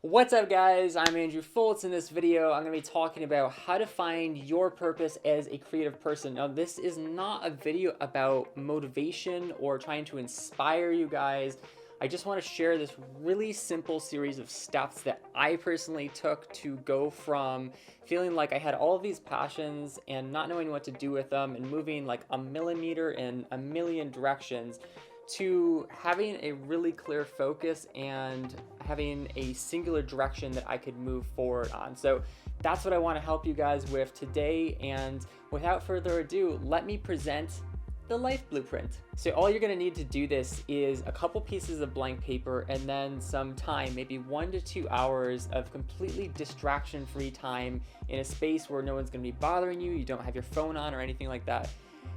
What's up, guys? I'm Andrew Fultz. In this video, I'm going to be talking about how to find your purpose as a creative person. Now, this is not a video about motivation or trying to inspire you guys. I just want to share this really simple series of steps that I personally took to go from feeling like I had all of these passions and not knowing what to do with them and moving like a millimeter in a million directions to having a really clear focus and having a singular direction that I could move forward on. So that's what I want to help you guys with today. And without further ado, let me present the life blueprint. So all you're going to need to do this is a couple pieces of blank paper and then some time, maybe 1 to 2 hours of completely distraction-free time in a space where no one's going to be bothering you, you don't have your phone on or anything like that.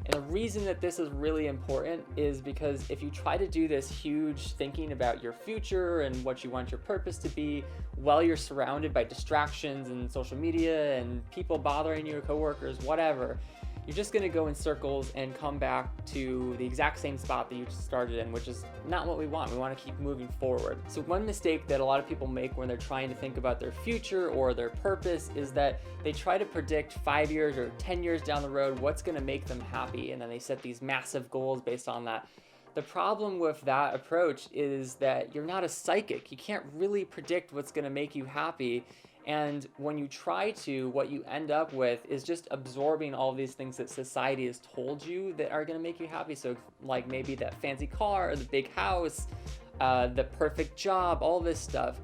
And the reason that this is really important is because if you try to do this huge thinking about your future and what you want your purpose to be while you're surrounded by distractions and social media and people bothering you, coworkers, whatever, you're just going to go in circles and come back to the exact same spot that you started in, which is not what we want. We want to keep moving forward. So one mistake that a lot of people make when they're trying to think about their future or their purpose is that they try to predict 5 years or 10 years down the road what's going to make them happy, and then they set these massive goals based on that. The problem with that approach is that you're not a psychic. You can't really predict what's going to make you happy. And when you try to, what you end up with is just absorbing all of these things that society has told you that are going to make you happy. So like maybe that fancy car, the big house, the perfect job, all this stuff.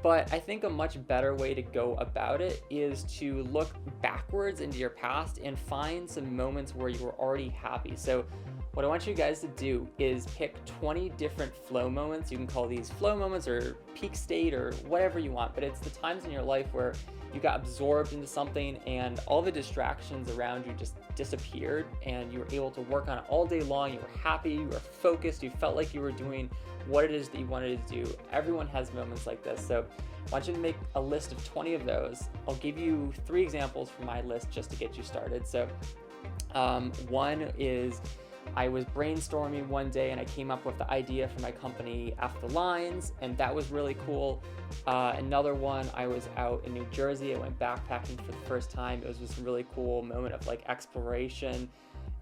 But I think a much better way to go about it is to look backwards into your past and find some moments where you were already happy. So what I want you guys to do is pick 20 different flow moments. You can call these flow moments or peak state or whatever you want, but it's the times in your life where you got absorbed into something and all the distractions around you just disappeared and you were able to work on it all day long. You were happy, you were focused, you felt like you were doing what it is that you wanted to do. Everyone has moments like this. So I want you to make a list of 20 of those. I'll give you 3 examples from my list just to get you started. So one is I was brainstorming one day and I came up with the idea for my company F the Lines, and that was really cool. Another one, I was out in New Jersey. I went backpacking for the first time. It was just a really cool moment of like exploration.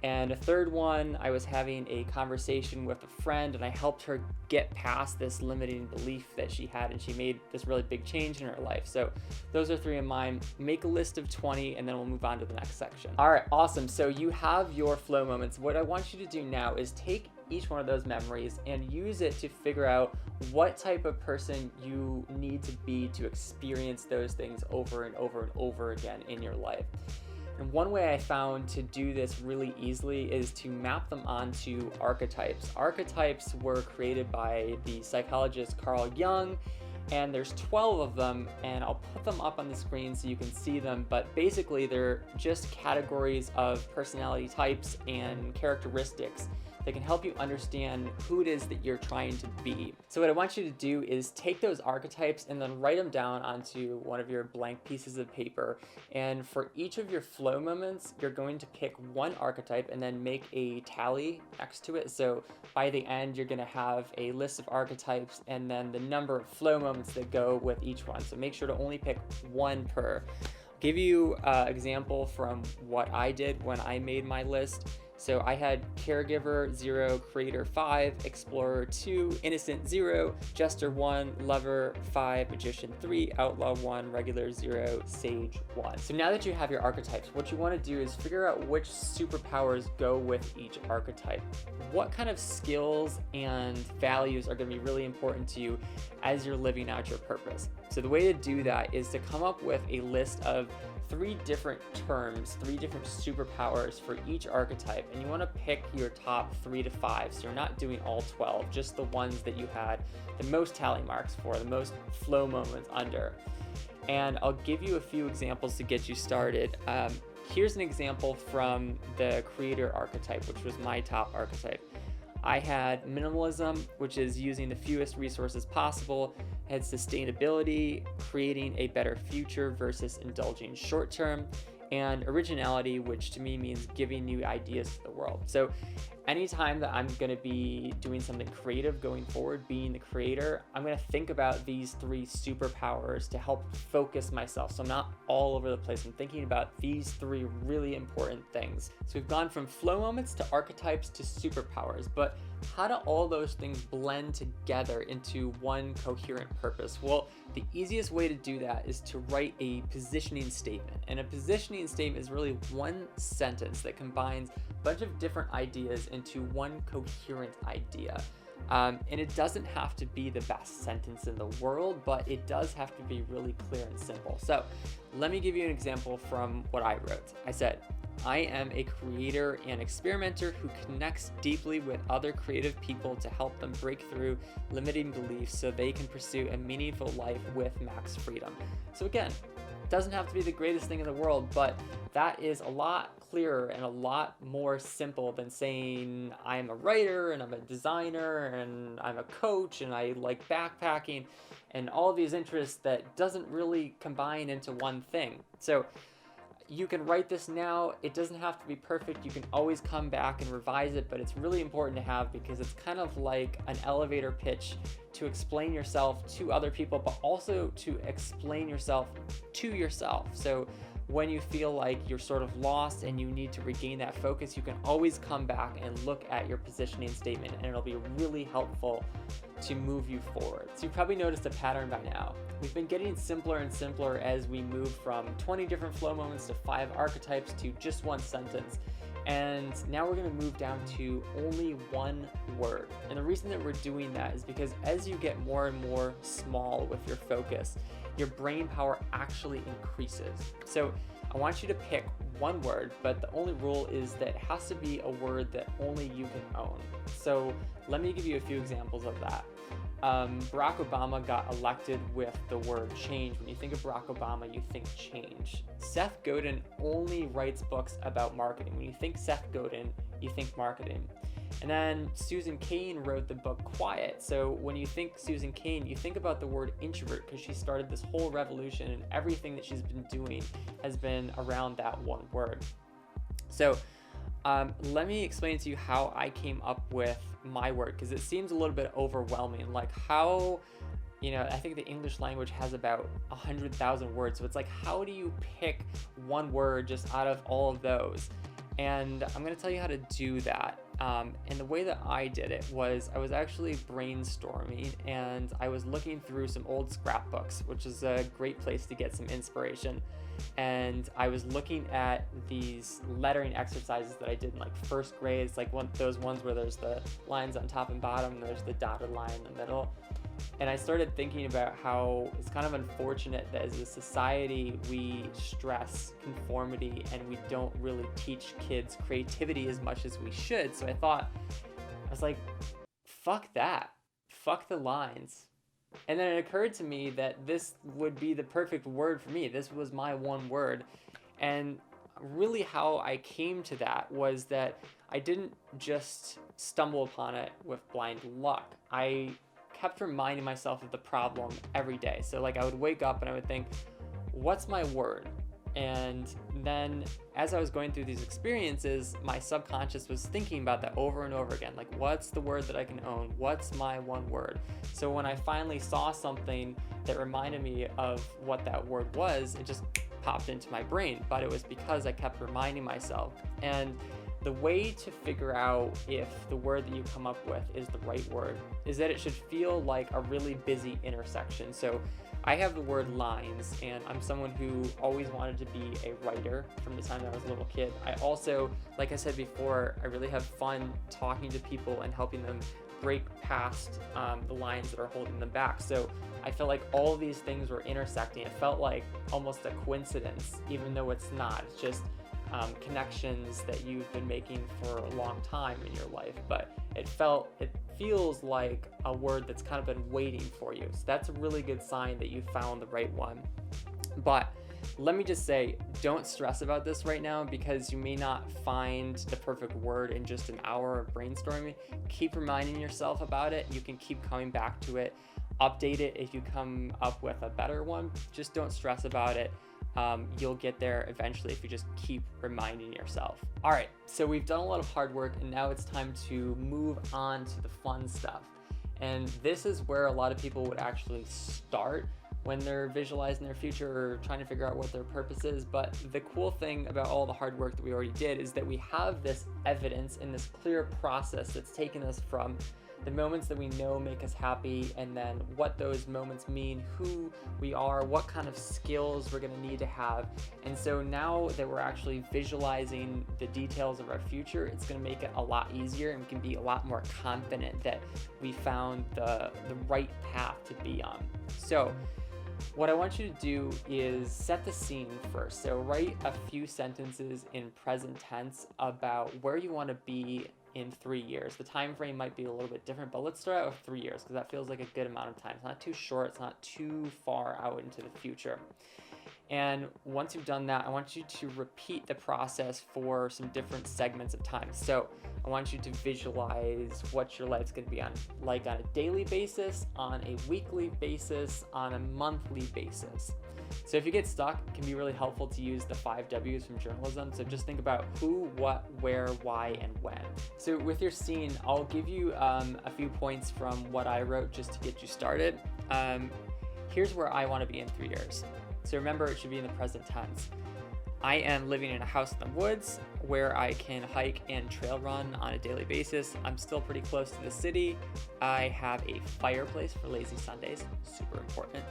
And a third one, I was having a conversation with a friend and I helped her get past this limiting belief that she had, and she made this really big change in her life. So those are 3 of mine. Make a list of 20 and then we'll move on to the next section. All right, awesome. So you have your flow moments. What I want you to do now is take each one of those memories and use it to figure out what type of person you need to be to experience those things over and over and over again in your life. And one way I found to do this really easily is to map them onto archetypes. Archetypes were created by the psychologist Carl Jung, and there's 12 of them, and I'll put them up on the screen so you can see them, but basically they're just categories of personality types and characteristics that can help you understand who it is that you're trying to be. So what I want you to do is take those archetypes and then write them down onto one of your blank pieces of paper. And for each of your flow moments, you're going to pick one archetype and then make a tally next to it. So by the end, you're gonna have a list of archetypes and then the number of flow moments that go with each one. So make sure to only pick one per. I'll give you an example from what I did when I made my list. So I had Caregiver 0, Creator 5, Explorer 2, Innocent 0, Jester 1, Lover 5, Magician 3, Outlaw 1, Regular 0, Sage 1. So now that you have your archetypes, what you want to do is figure out which superpowers go with each archetype. What kind of skills and values are going to be really important to you as you're living out your purpose? So the way to do that is to come up with a list of 3 different terms, 3 different superpowers for each archetype, and you want to pick your top 3 to 5. So you're not doing all 12, just the ones that you had the most tally marks for, the most flow moments under. And I'll give you a few examples to get you started. Here's an example from the Creator archetype, which was my top archetype. I had minimalism, which is using the fewest resources possible. I had sustainability, creating a better future versus indulging short term. and originality, which to me means giving new ideas to the world. So anytime that I'm going to be doing something creative going forward, being the creator, I'm going to think about these 3 superpowers to help focus myself. So I'm not all over the place. I'm thinking about these 3 really important things. So we've gone from flow moments to archetypes to superpowers, but how do all those things blend together into one coherent purpose? Well, the easiest way to do that is to write a positioning statement. And a positioning statement is really one sentence that combines a bunch of different ideas into one coherent idea. And it doesn't have to be the best sentence in the world, but it does have to be really clear and simple. So let me give you an example from what I wrote. I said, I am a creator and experimenter who connects deeply with other creative people to help them break through limiting beliefs so they can pursue a meaningful life with max freedom. So again, it doesn't have to be the greatest thing in the world, but that is a lot clearer and a lot more simple than saying I'm a writer and I'm a designer and I'm a coach and I like backpacking and all these interests that doesn't really combine into one thing. So you can write this now. It doesn't have to be perfect. You can always come back and revise it, but it's really important to have because it's kind of like an elevator pitch to explain yourself to other people, but also to explain yourself to yourself. So when you feel like you're sort of lost and you need to regain that focus, you can always come back and look at your positioning statement, and it'll be really helpful to move you forward. So you've probably noticed a pattern by now. We've been getting simpler and simpler as we move from 20 different flow moments to 5 archetypes to just one sentence. And now we're going to move down to only one word. And the reason that we're doing that is because as you get more and more small with your focus, your brain power actually increases. So I want you to pick one word, but the only rule is that it has to be a word that only you can own. So let me give you a few examples of that. Barack Obama got elected with the word change. When you think of Barack Obama, you think change. Seth Godin only writes books about marketing. When you think Seth Godin, you think marketing. And then Susan Cain wrote the book Quiet. So when you think Susan Cain, you think about the word introvert because she started this whole revolution and everything that she's been doing has been around that one word. So let me explain to you how I came up with my word because it seems a little bit overwhelming. Like how, I think the English language has about 100,000 words. So it's like, how do you pick one word just out of all of those? And I'm going to tell you how to do that. And the way that I did it was I was actually brainstorming and I was looking through some old scrapbooks, which is a great place to get some inspiration. And I was looking at these lettering exercises that I did in like first grade. It's like those ones where there's the lines on top and bottom, and there's the dotted line in the middle. And I started thinking about how it's kind of unfortunate that as a society we stress conformity and we don't really teach kids creativity as much as we should. So I was like, fuck that. Fuck the lines. And then it occurred to me that this would be the perfect word for me. This was my one word. And really how I came to that was that I didn't just stumble upon it with blind luck. I kept reminding myself of the problem every day. So like I would wake up and I would think, what's my word? And then as I was going through these experiences, my subconscious was thinking about that over and over again. Like, what's the word that I can own? What's my one word? So when I finally saw something that reminded me of what that word was, it just popped into my brain. But it was because I kept reminding myself. And the way to figure out if the word that you come up with is the right word is that it should feel like a really busy intersection. So I have the word lines, and I'm someone who always wanted to be a writer from the time I was a little kid. I also, like I said before, I really have fun talking to people and helping them break past the lines that are holding them back. So I felt like all of these things were intersecting. It felt like almost a coincidence, even though it's not. It's just connections that you've been making for a long time in your life, but it feels like a word that's kind of been waiting for you. So that's a really good sign that you found the right one. But let me just say, don't stress about this right now because you may not find the perfect word in just an hour of brainstorming. Keep reminding yourself about it. You can keep coming back to it. Update it if you come up with a better one. Just don't stress about it. you'll get there eventually if you just keep reminding yourself. All right, so we've done a lot of hard work, and now it's time to move on to the fun stuff. And this is where a lot of people would actually start when they're visualizing their future or trying to figure out what their purpose is. But the cool thing about all the hard work that we already did is that we have this evidence and this clear process that's taken us from the moments that we know make us happy, and then what those moments mean, who we are, what kind of skills we're going to need to have. And so now that we're actually visualizing the details of our future, it's going to make it a lot easier, and we can be a lot more confident that we found the right path to be on. So what I want you to do is set the scene first. So write a few sentences in present tense about where you want to be in 3 years. The time frame might be a little bit different, but let's start out with 3 years because that feels like a good amount of time. It's not too short, it's not too far out into the future. And once you've done that, I want you to repeat the process for some different segments of time. So I want you to visualize what your life's going to be like on a daily basis, on a weekly basis, on a monthly basis. So if you get stuck, it can be really helpful to use the 5 W's from journalism. So just think about who, what, where, why, and when. So with your scene, I'll give you a few points from what I wrote just to get you started. Here's where I want to be in 3 years. So remember, it should be in the present tense. I am living in a house in the woods where I can hike and trail run on a daily basis. I'm still pretty close to the city. I have a fireplace for lazy Sundays, super important.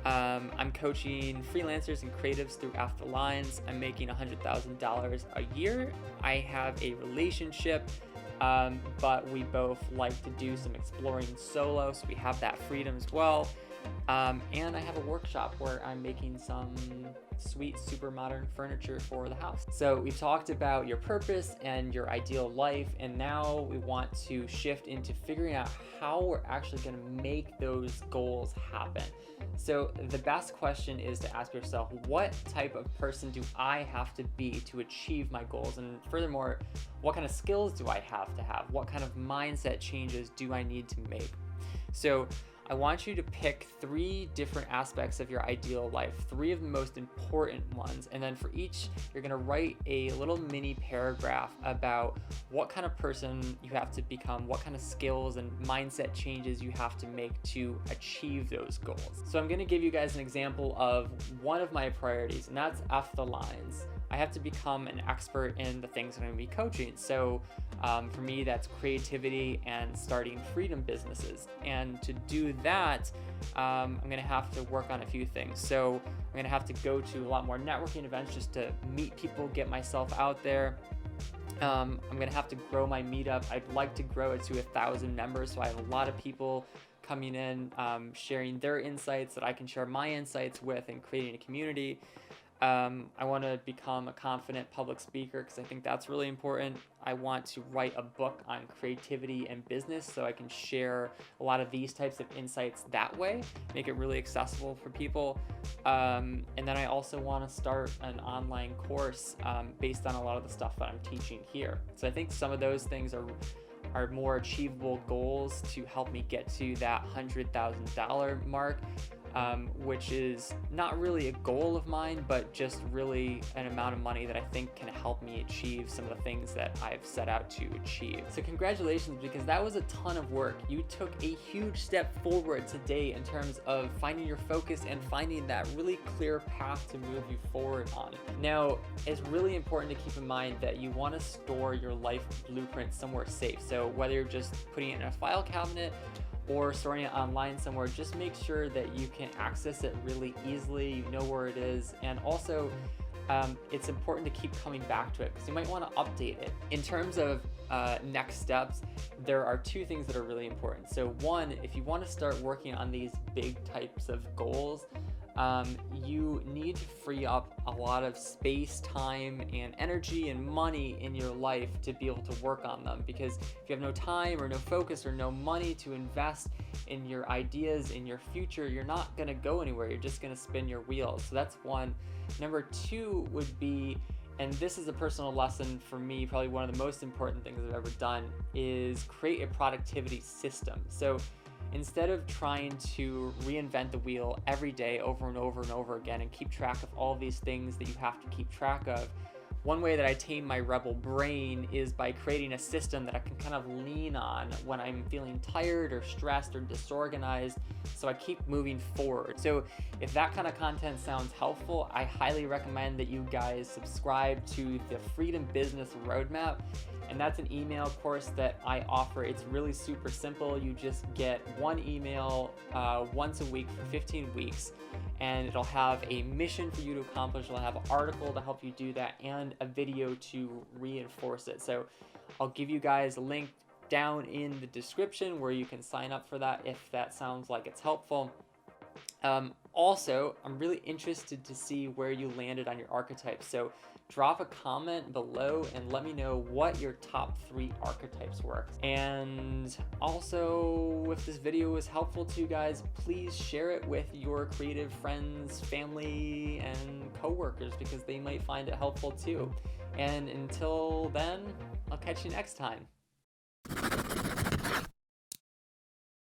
I'm coaching freelancers and creatives through After Lines. I'm making $100,000 a year. I have a relationship, but we both like to do some exploring solo, so we have that freedom as well. And I have a workshop where I'm making some sweet, super modern furniture for the house. So we've talked about your purpose and your ideal life, and now we want to shift into figuring out how we're actually going to make those goals happen. So the best question is to ask yourself, what type of person do I have to be to achieve my goals? And furthermore, what kind of skills do I have to have? What kind of mindset changes do I need to make? So I want you to pick 3 different aspects of your ideal life, 3 of the most important ones, and then for each, you're gonna write a little mini paragraph about what kind of person you have to become, what kind of skills and mindset changes you have to make to achieve those goals. So I'm gonna give you guys an example of one of my priorities, and that's F the lines. I have to become an expert in the things that I'm going to be coaching. So for me, that's creativity and starting freedom businesses. And to do that, I'm going to have to work on a few things. So I'm going to have to go to a lot more networking events just to meet people, get myself out there. I'm going to have to grow my meetup. I'd like to grow it to 1,000 members. So I have a lot of people coming in, sharing their insights that I can share my insights with, and creating a community. I want to become a confident public speaker because I think that's really important. I want to write a book on creativity and business so I can share a lot of these types of insights that way, make it really accessible for people. And then I also want to start an online course based on a lot of the stuff that I'm teaching here. So I think some of those things are more achievable goals to help me get to that $100,000 mark. Which is not really a goal of mine, but just really an amount of money that I think can help me achieve some of the things that I've set out to achieve. So congratulations, because that was a ton of work. You took a huge step forward today in terms of finding your focus and finding that really clear path to move you forward on. Now, it's really important to keep in mind that you want to store your life blueprint somewhere safe. So whether you're just putting it in a file cabinet or storing it online somewhere, just make sure that you can access it really easily, you know where it is, and also it's important to keep coming back to it because you might want to update it. In terms of next steps, there are 2 things that are really important. So one, if you want to start working on these big types of goals, you need to free up a lot of space, time, and energy and money in your life to be able to work on them. Because if you have no time or no focus or no money to invest in your ideas, in your future, you're not going to go anywhere. You're just going to spin your wheels. So that's one. Number 2 would be, and this is a personal lesson for me, probably one of the most important things I've ever done, is create a productivity system. So instead of trying to reinvent the wheel every day over and over and over again and keep track of all these things that you have to keep track of, one way that I tame my rebel brain is by creating a system that I can kind of lean on when I'm feeling tired or stressed or disorganized, so I keep moving forward. So if that kind of content sounds helpful, I highly recommend that you guys subscribe to the Freedom Business Roadmap. And that's an email course that I offer. It's really super simple. You just get one email once a week for 15 weeks, and it'll have a mission for you to accomplish. It'll have an article to help you do that and a video to reinforce it. So I'll give you guys a link down in the description where you can sign up for that if that sounds like it's helpful. Also, I'm really interested to see where you landed on your archetypes. So drop a comment below and let me know what your top 3 archetypes were. And also, if this video was helpful to you guys, please share it with your creative friends, family, and coworkers, because they might find it helpful too. And until then, I'll catch you next time.